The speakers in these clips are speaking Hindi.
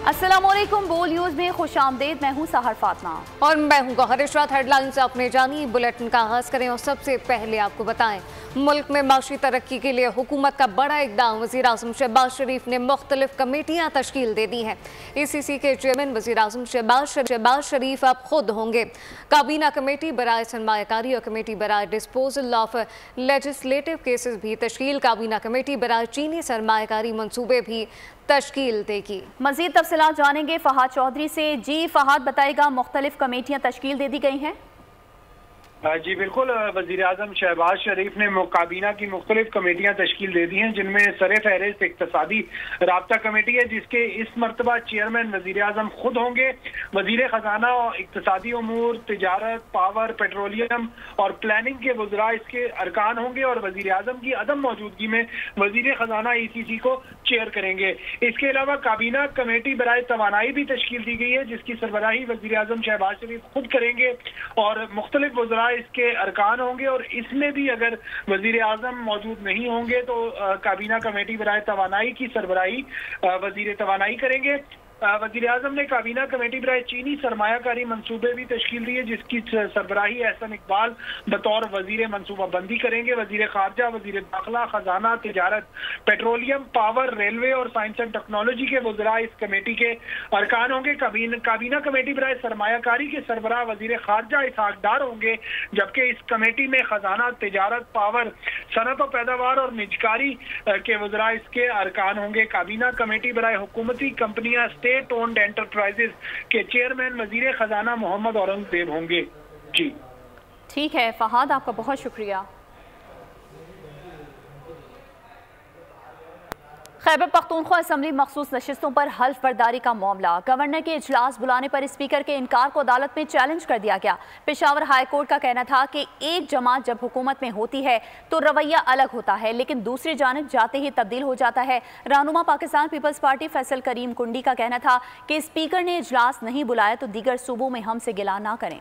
अस्सलामुअलैकुम, बोल न्यूज़ में खुशामदीद। मैं हूँ सहर फातिमा और मैं हूँ गौहर इशरात। हेडलाइंस आपने जानी, बुलेटिन का आगाज करें और सबसे पहले आपको बताएं मुल्क में माशी तरक्की के लिए हुकूमत का बड़ा इक़दाम। वज़ीर आज़म शहबाज शरीफ ने मुख्तलिफ कमेटियाँ तश्कील दे दी हैं। ECC के चेयरमैन वज़ीर आज़म शहबाज शरीफ अब खुद होंगे। काबीना कमेटी बराए सरमायाकारी और कमेटी बराए डिस्पोजल ऑफ लेजिस्लेटिव केसेस भी तश्कील। काबीना कमेटी बराए चीनी सरमायाकारी मनसूबे भी तश्कील देगी। मज़ीद तफसीलात जानेंगे फ़हाद चौधरी से। जी फ़हाद, बताएगा मुख्तलिफ कमेटियाँ तश्कील दे दी गई हैं? जी बिल्कुल, वज़ीर आज़म शहबाज शरीफ ने काबीना की मुख्तलिफ कमेटियाँ तश्कील दे दी हैं, जिनमें सर फहरिस्त इक़्तिसादी राब्ता कमेटी है, जिसके इस मरतबा चेयरमैन वज़ीर आज़म खुद होंगे। वज़ीर ख़जाना और इक़्तिसादी उमूर, तिजारत, पावर, पेट्रोलियम और प्लानिंग के वज़रा इसके अरकान होंगे और वज़ीर आज़म की अदम मौजूदगी में वज़ीर ख़जाना ECC को चेयर करेंगे। इसके अलावा काबीना कमेटी बराए तवानाई भी तश्कील दी गई है, जिसकी सरबराही वज़ीर आज़म शहबाज शरीफ खुद करेंगे और मुख्तलिफ वज़रा इसके अरकान होंगे। और इसमें भी अगर वज़ीर आज़म मौजूद नहीं होंगे तो काबीना कमेटी बराए तवानाई की सरबराही वज़ीर तवानाई करेंगे। वज़ीर आज़म ने काबीना कमेटी बराए चीनी सरमायाकारी मनसूबे भी तश्कील दी है, जिसकी सरबराही एहसन इकबाल बतौर वज़ीर मनसूबा बंदी करेंगे। वज़ीर ख़ारजा, वज़ीर दाखिला, ख़जाना, तिजारत, पेट्रोलियम, पावर, रेलवे और साइंस एंड टेक्नोलॉजी के वज़रा इस कमेटी के अरकान होंगे। काबीना कमेटी बराए सरमायाकारी के सरबराह वज़ीर ख़ारजा इसहाक़ डार होंगे, जबकि इस कमेटी में ख़जाना, तिजारत, पावर, सनत व पैदावार और निजकारी के वज़रा इसके अरकान होंगे। काबीना कमेटी बराए हुकूमती कंपनियाँ, स्टेट ओन्ड एंटरप्राइजेज के चेयरमैन वज़ीर ख़जाना मोहम्मद औरंगज़ेब होंगे। जी ठीक है फ़हाद, आपका बहुत शुक्रिया। खैबर पख्तूनख्वा असम्बली मखसूस नशिस्तों पर हल्फ बर्दारी का मामला। गवर्नर के इजलास बुलाने पर स्पीकर के इनकार को अदालत में चैलेंज कर दिया गया। पेशावर हाई कोर्ट का कहना था कि एक जमात जब हुकूमत में होती है तो रवैया अलग होता है, लेकिन दूसरी जानिब जाते ही तब्दील हो जाता है। रहनुमा पाकिस्तान पीपल्स पार्टी फैसल करीम कुंडी का कहना था कि स्पीकर ने इजलास नहीं बुलाया तो दीगर सूबों में हमसे गिला ना करें।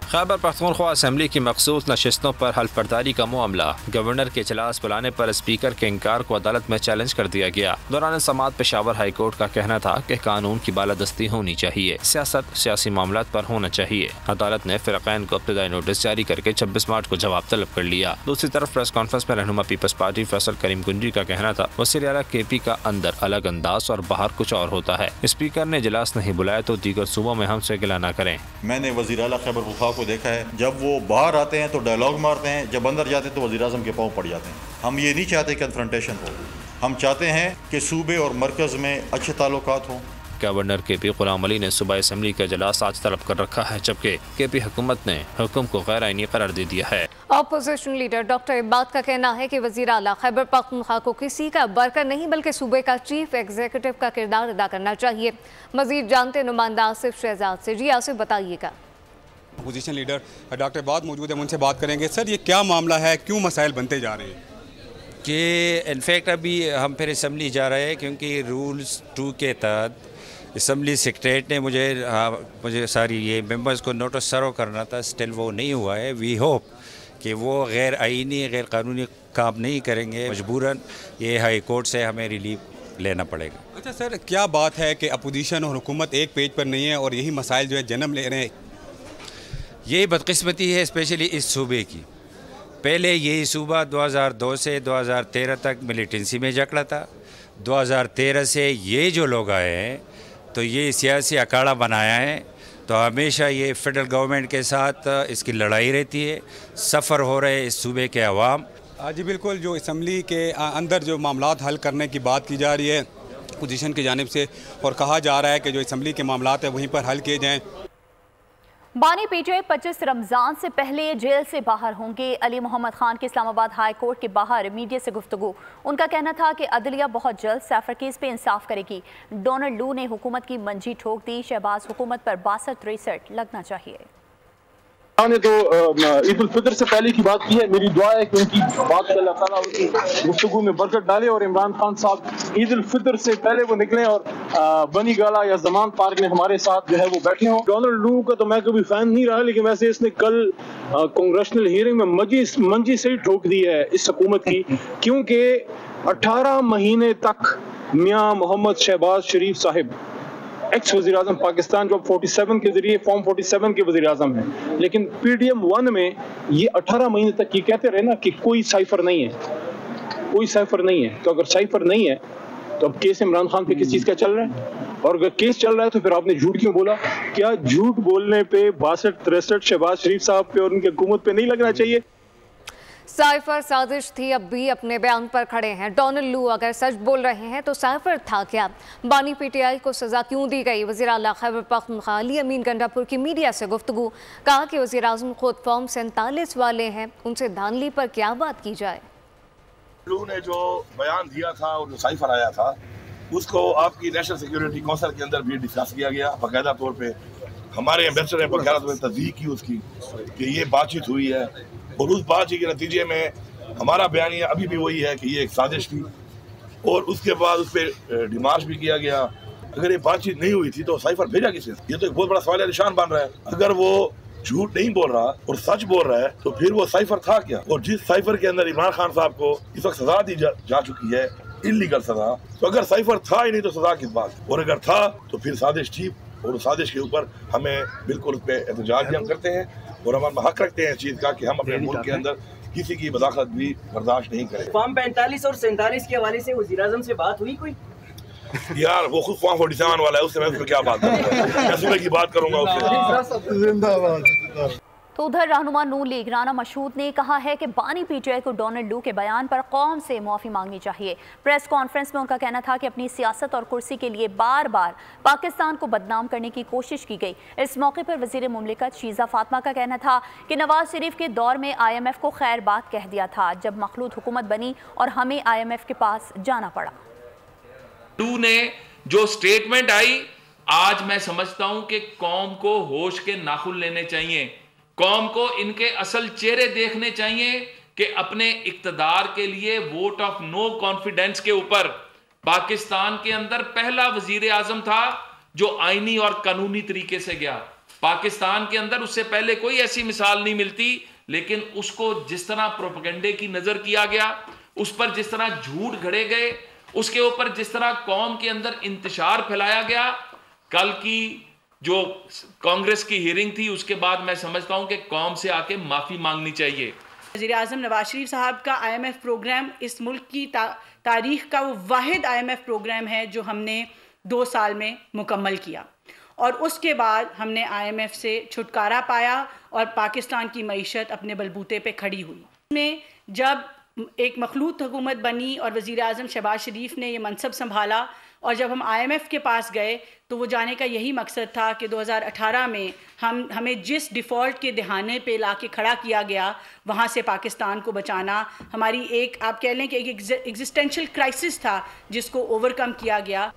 खैबर पख्तूनख्वा असम्बली की मखसूस नशिस्तों पर हल्फ बर्दारी का मामला। गवर्नर के इजलास बुलाने पर स्पीकर के इनकार को अदालत में चैलेंज कर दिया गया। दौरान समाअत पेशावर हाई कोर्ट का कहना था कि कानून की बालादस्ती होनी चाहिए, सियासत सियासी मामलात पर होना चाहिए। अदालत ने फ़िरक़ैन को इब्तिदाई नोटिस जारी करके 26 मार्च को जवाब तलब कर लिया। दूसरी तरफ प्रेस कॉन्फ्रेंस में रहनुमा पीपल्स पार्टी फैसल करीम कुंजी का कहना था वज़ीर आला KP का अंदर अलग अंदाज और बाहर कुछ और होता है। स्पीकर ने इजलास नहीं बुलाया तो दीगर सूबों में हमसे गिला न करें। मैंने वज़ीर आला खैबर पख्तूनख्वा को देखा है, जब वो बाहर आते हैं तो डायलॉग मारते हैं, जब अंदर जाते हैं तो वज़ीर आज़म के पाँव पड़ जाते हैं। हम ये नहीं चाहते कन्फ्रंटेशन हो, हम चाहते हैं कि सूबे और मरकज़ में अच्छे ताल्लुकात हों। गवर्नर KP ग़ुलाम अली ने सूबाई असम्बली का इजलास आज तलब कर रखा है, जबकि KP हुकूमत ने हुक्म को गैर आईनी करार दे दिया है। अपोजिशन लीडर डॉक्टर इब्बाद का कहना है कि वज़ीर आला खैबर पख्तूनख्वा को किसी का वर्कर नहीं बल्कि सूबे का चीफ एग्जीक्यूटिव का किरदार अदा करना चाहिए। मज़ीद जानते नुमाइंदा आसिफ शहजाद से। जी आसिफ, बताइएगा। अपोजिशन लीडर डॉक्टर इब्बाद मौजूद है, उनसे बात करेंगे। सर, ये क्या मामला है, क्यों मसाइल बनते जा रहे हैं? कि इनफैक्ट अभी हम फिर असम्बली जा रहे हैं क्योंकि रूल्स 2 के तहत असम्बली सेक्रेटरीट ने मुझे सारी ये मेंबर्स को नोटिस सर्व करना था, स्टिल वो नहीं हुआ है। वी होप कि वो गैर आईनी गैर कानूनी काम नहीं करेंगे। मजबूरन ये हाई कोर्ट से हमें रिलीफ लेना पड़ेगा। अच्छा सर, क्या बात है कि अपोजिशन और हुकूमत एक पेज पर नहीं है और यही मसाइल जो है जन्म ले रहे हैं? यही बदकिस्मती है स्पेशली इस सूबे की। पहले यही सूबा 2002 से 2013 तक मिलिटेंसी में जकड़ा था। 2013 से ये जो लोग आए हैं तो ये सियासी अखाड़ा बनाया है, तो हमेशा ये फेडरल गवर्नमेंट के साथ इसकी लड़ाई रहती है। सफ़र हो रहे इस सूबे के अवाम। जी बिल्कुल, जो असम्बली के अंदर जो मामलात हल करने की बात की जा रही है अपोजिशन की जानिब से, और कहा जा रहा है कि जो असम्बली के मामलात हैं वहीं पर हल किए जाएँ। बानी PJ 25 रमज़ान से पहले जेल से बाहर होंगे। अली मोहम्मद खान की इस्लामाबाद हाई कोर्ट के बाहर मीडिया से गुफ्तगू। उनका कहना था कि अदलिया बहुत जल्द सैफर केस पे इंसाफ करेगी। डोनाल्ड लू ने हुकूमत की मंजी ठोक दी। शहबाज हुकूमत पर 62-63 लगना चाहिए। ने तो ईद उल फितर से पहले की बात की है। मेरी दुआ है कि उनकी बात पे अल्लाह ताला उनकी गुफ्तगू में बरकत डाले और इमरान खान साहब ईद उल फितर से पहले वो निकले और बनी गाला या जमान पार्क में हमारे साथ जो है वो बैठे हों। डोनाल्ड लू का तो मैं कभी फैन नहीं रहा, लेकिन वैसे इसने कल कांग्रेसनल हियरिंग में मंजी से ही ठोक दी है इस हुकूमत की, क्योंकि 18 महीने तक मियां मोहम्मद शहबाज शरीफ साहिब एक्स वज़ीर आज़म पाकिस्तान जो 47 के जरिए फॉर्म 47 के वज़ीर आज़म हैं, लेकिन PDM 1 में ये 18 महीने तक ये कहते रहे ना कि कोई साइफर नहीं है, कोई साइफर नहीं है। तो अगर साइफर नहीं है तो अब केस इमरान खान पे किस चीज़ का चल रहा है? और अगर केस चल रहा है तो फिर आपने झूठ क्यों बोला? क्या झूठ बोलने पे 62-63 शहबाज शरीफ साहब पे और उनकी हुकूमत पे नहीं लगना चाहिए? साइफर साजिश थी, अब भी अपने बयान पर खड़े हैं। डोनाल्ड लू अगर सच बोल रहे हैं तो साइफर था क्या? बानी PTI को सजा क्यों दी गई? वज़ीर आला खैबर पख्तूनख्वा अली अमीन गंडापुर की मीडिया से गुफ्तगू, कहा कि वज़ीर आज़म खुद फॉर्म 47 वाले हैं, उनसे धांधली पर क्या बात की जाए? लू ने जो बयान दिया था और जो साइफर आया था उसको आपकी नेशनल सिक्योरिटी काउंसिल के अंदर भी डिस्कस किया गया बाकायदा तौर पे। हमारे एम्बेसडर ने बाकायदा तौर पर तस्दीक की उसकी कि ये बातचीत हुई है और उस बातचीत के नतीजे में हमारा बयानिया अभी भी वही है कि ये एक साजिश थी और उसके बाद उस पर डिमार्च भी किया गया। अगर ये बातचीत नहीं हुई थी तो साइफर भेजा किसे? ये तो एक बहुत बड़ा सवाल निशान बन रहा है। अगर वो झूठ नहीं बोल रहा और सच बोल रहा है तो फिर वो साइफर था क्या? और जिस साइफर के अंदर इमरान खान साहब को इस वक्त सजा दी जा चुकी है, इल्लीगल सजा, तो अगर साइफर था ही नहीं तो सजा किस बात? और अगर था तो फिर साजिश थी और साजिश के ऊपर हमें बिल्कुल उस पर एहतजाज भी हम करते हैं और हम हक रखते हैं इस चीज़ का कि हम अपने मुल्क के अंदर किसी की बदाखलत भी बर्दाश्त नहीं करें। फॉर्म 45 और 47 के हवाले से वज़ीर आज़म से बात हुई कोई? यार वो खुद फॉर्म 47 वाला है, उससे मैं उसमें क्या बात करूँगा? मैं सुबह की बात करूँगा उससे। जिंदाबाद। तो उधर रहनुमा नून लीग राना मशहूद ने कहा है कि बानी PTI को डोनाल्ड लू के बयान पर कौम से माफ़ी मांगनी चाहिए। प्रेस कॉन्फ्रेंस में उनका कहना था कि अपनी सियासत और कुर्सी के लिए बार बार पाकिस्तान को बदनाम करने की कोशिश की गई। इस मौके पर वज़ीर मुमलिकत शीज़ा फातिमा का कहना था कि नवाज शरीफ के दौर में IMF को खैर बात कह दिया था जब मखलूत हुकूमत बनी और हमें IMF के पास जाना पड़ा। लू ने जो स्टेटमेंट आई, आज मैं समझता हूं कि कौम को होश के नाखून लेने चाहिए, कौम को इनके असल चेहरे देखने चाहिए कि अपने इक्तदार के लिए वोट ऑफ नो कॉन्फिडेंस के ऊपर पाकिस्तान के अंदर पहला वजीर आजम था जो आईनी और कानूनी तरीके से गया। पाकिस्तान के अंदर उससे पहले कोई ऐसी मिसाल नहीं मिलती, लेकिन उसको जिस तरह प्रोपेगेंडे की नजर किया गया, उस पर जिस तरह झूठ घड़े गए, उसके ऊपर जिस तरह कौम के अंदर इंतशार फैलाया गया। कल की जो कांग्रेस की हियरिंग थी उसके बाद मैं समझता हूं कि कौम से आके माफी मांगनी चाहिए। वज़ीर आज़म नवाज शरीफ साहब का IMF प्रोग्राम इस मुल्क की तारीख का वो वाहिद IMF प्रोग्राम है जो हमने 2 साल में मुकम्मल किया और उसके बाद हमने IMF से छुटकारा पाया और पाकिस्तान की मईशत अपने बलबूते पे खड़ी हुई। में जब एक मखलूत हुकूमत बनी और वज़ीर आज़म शहबाज शरीफ ने ये मनसब संभाला और जब हम IMF के पास गए तो वो जाने का यही मकसद था कि 2018 में हमें जिस डिफ़ॉल्ट के दहाने पे लाके खड़ा किया गया वहाँ से पाकिस्तान को बचाना हमारी एक, आप कह लें कि एक एग्जिस्टेंशियल क्राइसिस था जिसको ओवरकम किया गया।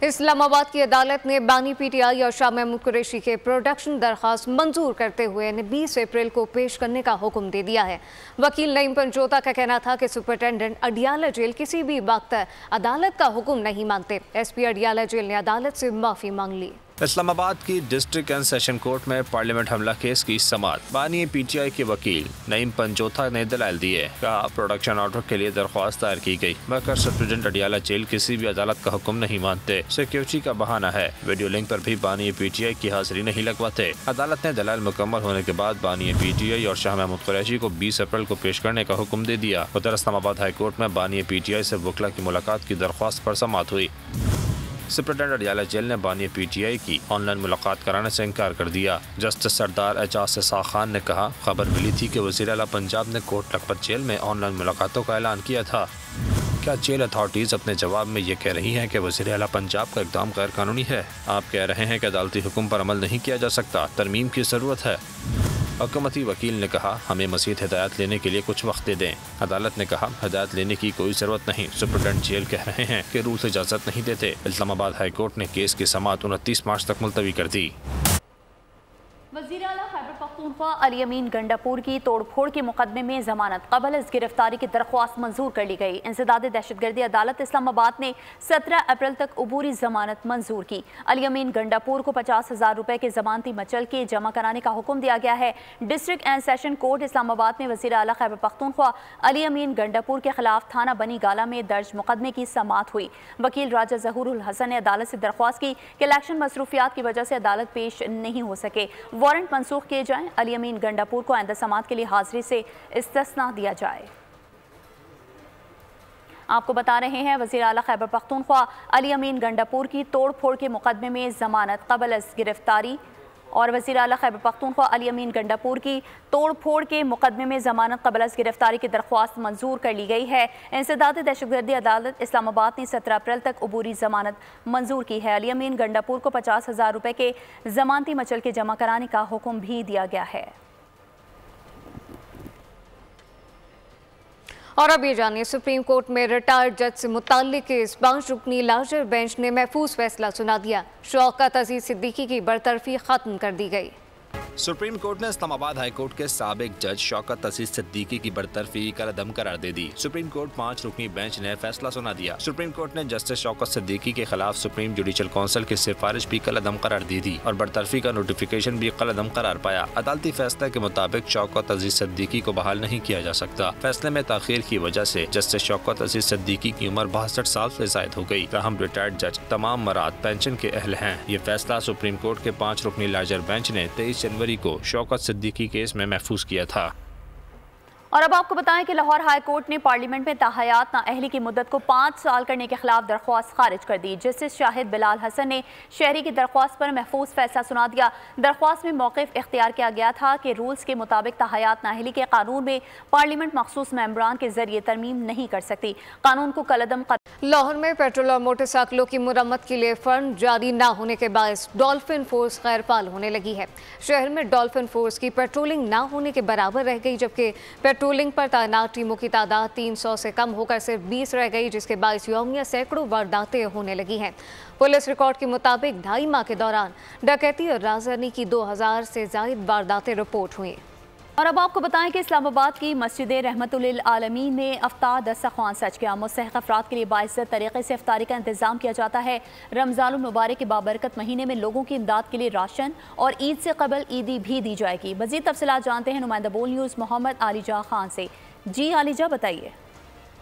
इस्लामाबाद की अदालत ने बानी PTI और शाह महमूद कुरैशी के प्रोडक्शन दरख्वास्त मंजूर करते हुए 20 अप्रैल को पेश करने का हुक्म दे दिया है। वकील नईम पंजोता का कहना था कि सुपरिटेंडेंट अडियाला जेल किसी भी वक्त अदालत का हुक्म नहीं मानते। SP अडियाला जेल ने अदालत से माफ़ी मांग ली। इस्लामाबाद की डिस्ट्रिक्ट एंड सेशन कोर्ट में पार्लियामेंट हमला केस की समाअत बानी PTI के वकील नईम पंजोता ने दलाल दिए। कहा प्रोडक्शन ऑर्डर के लिए दरख्वास्त दायर की गई मगर सुप्रीटेंडेंट अडियाला जेल किसी भी अदालत का हुक्म नहीं मानते, सिक्योरिटी का बहाना है। वीडियो लिंक पर भी बानी PTI की हाजिरी नहीं लगवाते। अदालत ने दलाल मुकम्मल होने के बाद बानी PTI और शाह महमूद कुरैशी को 20 अप्रैल को पेश करने का हुक्म दे दिया। उधर इस्लामाबाद हाई कोर्ट में बानी PTI से वकला की मुलाकात की दरख्वास्त पर समाअत हुई। सुप्रीटेंडेंट अडियाला जेल ने बानी PTI की ऑनलाइन मुलाकात कराने से इनकार कर दिया। जस्टिस सरदार एजाज इसाक खान ने कहा खबर मिली थी कि वज़ीर आला पंजाब ने कोट लखपत जेल में ऑनलाइन मुलाकातों का ऐलान किया था। क्या जेल अथॉरिटीज़ अपने जवाब में ये कह रही हैं कि वज़ीर आला पंजाब का इक़दाम गैर कानूनी है? आप कह रहे हैं कि अदालती हुक्म पर अमल नहीं किया जा सकता, तरमीम की ज़रूरत है। हुकूमती वकील ने कहा हमें मज़ीद हिदायत लेने के लिए कुछ वक्त दे दें। अदालत ने कहा हिदायत लेने की कोई ज़रूरत नहीं, सुप्रीटेंडेंट जेल कह रहे हैं कि रूल्स इजाज़त नहीं देते। इस्लामाबाद हाई कोर्ट ने केस की समाअत 29 मार्च तक मुलतवी कर दी। वज़ीर आला खैबर पख्तूनख्वा अली अमीन गंडापुर की तोड़फोड़ के मुकदमे में जमानत कबल इस गिरफ्तारी की दरख्वास्त मंजूर कर ली गई। इंसदाद दहशतगर्दी अदालत इस्लामाबाद ने 17 अप्रैल तक अबूरी जमानत मंजूर की। अली अमीन गंडापुर को 50,000 रुपए के जमानती मचल के जमा कराने का हुक्म दिया गया है। District and session court Islamabad में वज़ीर आला खैबर पख्तूनख्वा अली अमीन गंडापुर के खिलाफ थाना बनी गाला में दर्ज मुकदमे की समाअत हुई। वकील राजा ज़हूरुल हसन ने अदालत से दरख्वास्त की कि इलेक्शन मसरूफियात की वजह से अदालत पेश नहीं हो सके, वारंट मनसूख किए जाएं। अली अमीन गंडापुर को आइंदा समाअत के लिए हाजिरी से इस्तिस्ना दिया जाए। आपको बता रहे हैं वज़ीर आला खैबर पख्तूनख्वा अली अमीन गंडापुर की तोड़फोड़ के मुकदमे में जमानत कबल अज़ गिरफ्तारी और वज़ीर आला खैबर पख्तूनख्वा अली अमीन गंडापुर की तोड़फोड़ के मुकदमे में जमानत कबल अज़ गिरफ्तारी की दरख्वास्त मंजूर कर ली गई है। इंसदाद दहशतगर्दी अदालत इस्लामाबाद ने 17 अप्रैल तक अबूरी जमानत मंजूर की है। अली अमीन गंडापुर को 50,000 रुपए के जमानती मचल के जमा कराने का हुक्म भी दिया गया है। और अब ये जानिए, सुप्रीम कोर्ट में रिटायर्ड जज से मुताल्लिक केस 5 रुकनी लार्जर बेंच ने महफूज फैसला सुना दिया। शौकत अजीज सिद्दीकी की बरतरफी खत्म कर दी गई। सुप्रीम कोर्ट ने इस्लामाबाद हाई कोर्ट के साबिक जज शौकत अजीज सिद्दीकी की बरतरफी कलअदम करार दे दी। सुप्रीम कोर्ट 5 रुकनी बेंच ने फैसला सुना दिया। सुप्रीम कोर्ट ने जस्टिस शौकत सिद्दीकी के खिलाफ सुप्रीम जुडिशल काउंसिल की सिफारिश भी कलअदम करार दी थी और बरतरफी का नोटिफिकेशन भी कलअदम करार पाया। अदालती फैसले के मुताबिक शौकत अजीज सिद्दीकी को बहाल नहीं किया जा सकता। फैसले में ताखीर की वजह से जस्टिस शौकत अजीज सिद्दीकी की उम्र 62 साल से जायद हो गई। ताहम रिटायर्ड जज तमाम मराद पेंशन के अहल हैं। ये फैसला सुप्रीम कोर्ट के 5 रुकनी लार्जर बेंच ने 23 जनवरी को शौकत सिद्दीकी केस में महफूज किया था। और अब आपको बताएं कि लाहौर हाई कोर्ट ने पार्लियामेंट में ताहयात नाअहली की मुद्दत को 5 साल करने के खिलाफ दरख्वास्त खारिज कर दी। जस्टिस शाहिद बिलाल हसन ने शहरी की दरख्वास्त पर महफूज फैसला सुना दिया। दरख्वास्त में मौक़िफ़ इख्तियार किया गया था कि रूल्स के मुताबिक ताहयात नाअहली के कानून में पार्लियामेंट मखसूस मेंबरान के जरिए तरमीम नहीं कर सकती। कानून को कलअदम लाहौर में पेट्रोल और मोटरसाइकिलों की मुरम्मत के लिए फंड जारी न होने के बायस डॉल्फिन फोर्स गैर फाल होने लगी है। शहर में डॉल्फिन फोर्स की पेट्रोलिंग न होने के बराबर रह गई, जबकि पेट्रोलिंग पर तैनात टीमों की तादाद 300 से कम होकर सिर्फ 20 रह गई, जिसके बायस यौमिया सैकड़ों वारदातें होने लगी हैं। पुलिस रिकॉर्ड के मुताबिक 2.5 माह के दौरान डकैती और राजधानी की 2000 से ज़ायद वारदातें रिपोर्ट हुई। और अब आपको बताएं कि इस्लामाबाद की मस्जिद रहमतुल आलमीन में अफ्तार दस्तरख्वान सज गया। मुस्तहिक़ अफराद के लिए बाइज़्ज़त तरीके से इफ्तारी का इंतजाम किया जाता है। रमज़ानुल मुबारक के बाबरकत महीने में लोगों की इमदाद के लिए राशन और ईद से कबल ईदी भी दी जाएगी। मज़ीद तफसीलात जानते हैं नुमाइंदा बोल न्यूज़ मोहम्मद आलिजा खान से। जी आलिजा, बताइए।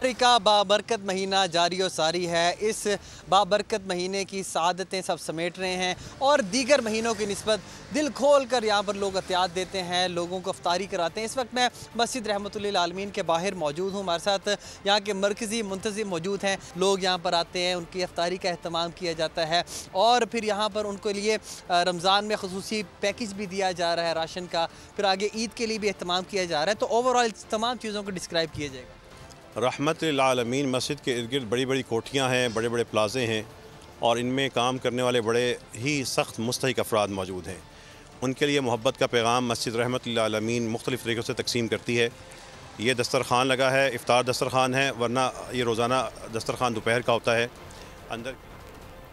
का बाबरकत महीना जारी और सारी है। इस बाबरकत महीने की सादतें सब समेट रहे हैं और दीगर महीनों की निस्बत दिल खोल कर यहाँ पर लोग एहतियात देते हैं, लोगों को इफ्तारी कराते हैं। इस वक्त मैं मस्जिद रहमतुल आलमीन के बाहर मौजूद हूँ। हमारे साथ यहाँ के मरकज़ी मुंतज़िम मौजूद हैं। लोग यहाँ पर आते हैं, उनकी इफ्तारी का अहतमाम किया जाता है और फिर यहाँ पर उनके लिए रमज़ान में ख़ुसूसी पैकेज भी दिया जा रहा है राशन का, फिर आगे ईद के लिए भी अहतमाम किया जा रहा है। तो ओवरऑल तमाम चीज़ों को डिस्क्राइब किया जाएगा। रहमतुल आलमीन मस्जिद के इर्द गिर्द बड़ी बड़ी कोठियाँ हैं, बड़े बड़े प्लाजे हैं और इनमें काम करने वाले बड़े ही सख्त मुस्तहिक अफराद मौजूद हैं। उनके लिए मोहब्बत का पैगाम मस्जिद रहमतुल आलमीन मुख्तलिफ़ तरीक़ों से तकसीम करती है। ये दस्तरखान लगा है, इफ्तार दस्तरखान है, वरना ये रोज़ाना दस्तरखान दोपहर का होता है अंदर।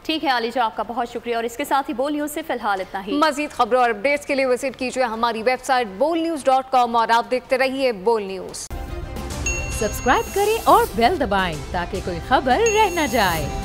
ठीक है आलिजा, आपका बहुत शुक्रिया। और इसके साथ ही बोल न्यूज़ से फिलहाल इतना ही। मज़ीद खबरों और अपडेट्स के लिए विजिट कीजिए हमारी वेबसाइट bolnews.com और आप देखते रहिए बोल न्यूज़। सब्सक्राइब करें और बेल दबाएं ताकि कोई खबर रह न जाए।